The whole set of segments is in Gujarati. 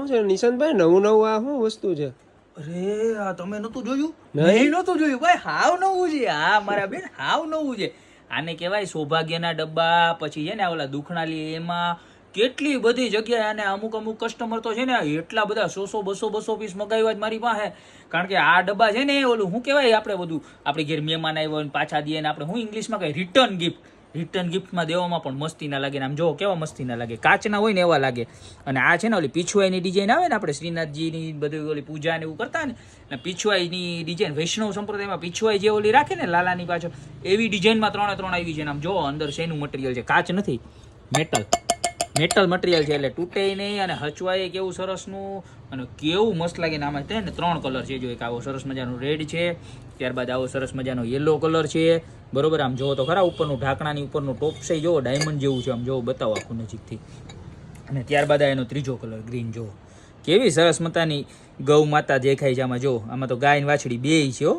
છે નિશાંતભાઈ નવું નવું આ શું વસ્તુ છે? અરે આ તમે નતું જોયું? નહીં નતું જોયું ભાઈ, હાવ નવું છે. હા મારા બેન, હાવ નવું છે. આને કહેવાય સૌભાગ્યના ડબ્બા. પછી છે ને ઓલા દુખણાલી એમાં કેટલી બધી જગ્યાએ અને અમુક કસ્ટમર તો છે ને એટલા બધા 100-200 પીસ મગાવ્યા જ મારી પાસે. કારણ કે આ ડબ્બા છે ને ઓલું શું કહેવાય, આપણે બધું આપણી ઘેર મહેમાન આવ્યો ને પાછા દઈએ ને આપણે શું ઇંગ્લિશમાં કહે રિટર્ન ગિફ્ટમાં દેવામાં પણ મસ્તી ના લાગે ને આમ જો કેવા મસ્તી ના લાગે, કાચના હોય ને એવા લાગે. અને આ છે ને ઓલી પીછવાઈની ડિઝાઇન આવે ને, આપણે શ્રીનાથજીની બધી ઓલી પૂજા ને એવું કરતા ને પીછવાઈની ડિઝાઇન વૈષ્ણવ સંપ્રદાયમાં પીછવાઈ જે ઓલી રાખે ને લાલાની પાછળ, એવી ડિઝાઇનમાં 3 આવી છે. આમ જો અંદર શેનું મટીરિયલ છે, કાચ નથી, મેટલ મટીરિયલ છે એટલે તૂટે નહીં અને હચવાય કેવું સરસનું અને કેવું મસ્ત લાગે. આમાં છે ને 3 કલર છે. જો એક આવો સરસ મજાનો રેડ છે, ત્યારબાદ આવો સરસ મજાનો યલો કલર છે, બરોબર. આમ જોવો તો ખરા ઉપરનું ઢાંકણાની ઉપરનું ટોપ છે, જોવો ડાયમંડ જેવું છે. આમ જોવો, બતાવો આખું નજીકથી. અને ત્યારબાદ એનો ત્રીજો કલર ગ્રીન, જોવો કેવી સરસ મતાની ગૌ માતા દેખાય છે આમાં. જો આમાં તો ગાય ને વાછડી બેય છે હો,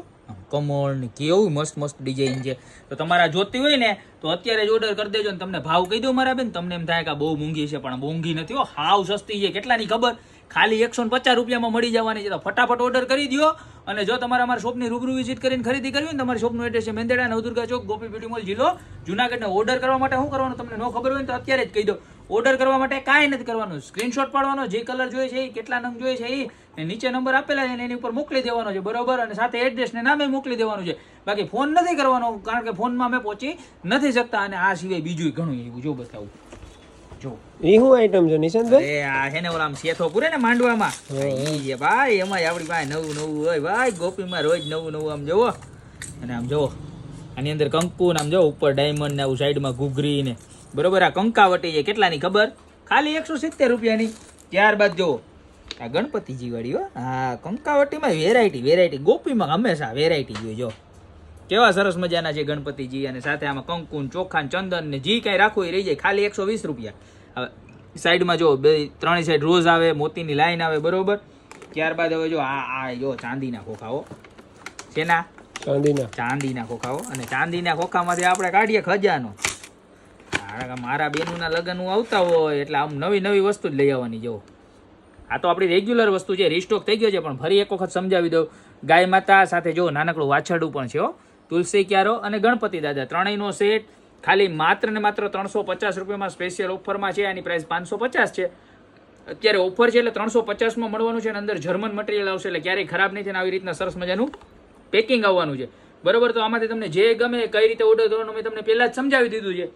કમળ ને કેવું મસ્ત ડિઝાઇન છે. તો તમારા જોતી હોય ને તો અત્યારે જ ઓર્ડર કરી દેજો ને તમને ભાવ કહી દો મારા બેન. તમને એમ થાય કે બહુ મોંઘી છે, પણ મોંઘી નથી હો, હાવ સસ્તી છે. કેટલાની ખબર? ખાલી 150 રૂપિયામાં મળી જવાની છે. તો ફટાફટ ઓર્ડર કરી દો. અને જો તમારે અમારા શોપની રૂબરૂ વિઝિટ કરીને ખરીદી કરવી ને, તમારી શોપનું એડ્રેસ છે મેંદરડા નવદુર્ગા ચોક, ગોપી બ્યુટી મોલ, જિલ્લો જુનાગઢ. ઓર્ડર કરવા માટે શું કરવાનું તમને ન ખબર હોય ને તો અત્યારે જ કહી દો. ઓર્ડર કરવા માટે કાંઈ નથી કરવાનું, સ્ક્રીનશોટ પાડવાનો, જે કલર જોઈએ છે એ, કેટલા નંગ જોઈએ છે એ, નીચે નંબર આપેલા છે એની ઉપર મોકલી દેવાનો છે, બરોબર. અને સાથે એડ્રેસ ને નામે મોકલી દેવાનું છે. બાકી ફોન નથી કરવાનો, કારણ કે ફોનમાં અમે પહોંચી નથી શકતા. અને આ સિવાય બીજું ઘણું એવું જો બતાવું. જો એ શું આઈટમ છે નિશાંતભાઈ? આ છે ને ઓલા શેથો પૂરે ને માંડવામાં, ઈ છે ભાઈ. એમાં આપણી પાસે નવું હોય ભાઈ, ગોપીમાં રોજ નવું આમ જોવો. અને આમ જોવો આની અંદર કંકુ ને આમ જો ઉપર ડાયમંડ ને આવું સાઈડમાં ઘૂઘરી ને, બરોબર. આ કંકાવટી છે, કેટલાની ખબર? ખાલી 170 રૂપિયાની. ત્યારબાદ જો આ ગણપતિજી વાળી હો. હા, કંકાવટીમાં વેરાયટી, ગોપીમાં હંમેશા વેરાયટી જોઈએ. જો કેવા સરસ મજાના છે ગણપતિજી. અને સાથે આમાં કંકુ ચોખા ચંદન ને જે કાંઈ રાખવું એ રહી જાય, ખાલી 120 રૂપિયા. હવે સાઈડમાં જો ત્રણેય સાઈડ રોઝ આવે, મોતીની લાઈન આવે, બરોબર. ત્યારબાદ હવે જો આ જો ચાંદીના ખોખાઓ. શેના? ચાંદીના ખોખાઓ. અને ચાંદીના ખોખામાંથી આપણે કાઢીએ ખજાનો. મારા બેનુના લગ્ન આવતા હોય એટલે આમ નવી વસ્તુ જ લઈ આવવાની. જો આ તો આપણી રેગ્યુલર વસ્તુ છે, રીસ્ટોક થઈ ગયો છે, પણ ફરી એક વખત સમજાવી દઉં. ગાય માતા સાથે જો નાનકડું વાછરડું પણ છે હો, તુલસી ક્યારો અને ગણપતિ દાદા, ત્રણેયનો સેટ ખાલી માત્ર ને માત્ર 350 રૂપિયામાં સ્પેશિયલ ઓફરમાં છે. આની પ્રાઇસ 550 છે. અત્યારે ઓફર છે એટલે 350માં મળવાનું છે. અને અંદર જર્મન મટીરિયલ આવશે એટલે ક્યારેય ખરાબ નહીં થાય. આવી રીતના સરસ મજાનું પેકિંગ આવવાનું છે, બરોબર. તો આમાંથી તમને જે ગમે કઈ રીતે ઓર્ડર કરવાનો મેં તમને પહેલા જ સમજાવી દીધું છે.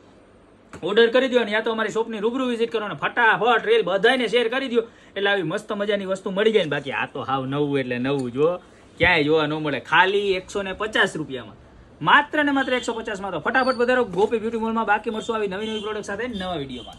ઓર્ડર કરી દો અને યા તો અમારી શોપની રૂબરૂ વિઝિટ કરો અને ફટાફટ રીલ બધાને શેર કરી દો એટલે આવી મસ્ત મજાની વસ્તુ મળી જાય ને. બાકી આ તો હાવ નવું એટલે નવું, જો ક્યાંય જોવા ન મળે. ખાલી 150 રૂપિયામાં, માત્ર ને માત્ર 150માં. તો ફટાફટ વધારો ગોપી બ્યુટી મોલમાં. બાકી મળશું આવી નવી પ્રોડક્ટ સાથે નવા વિડીયોમાં.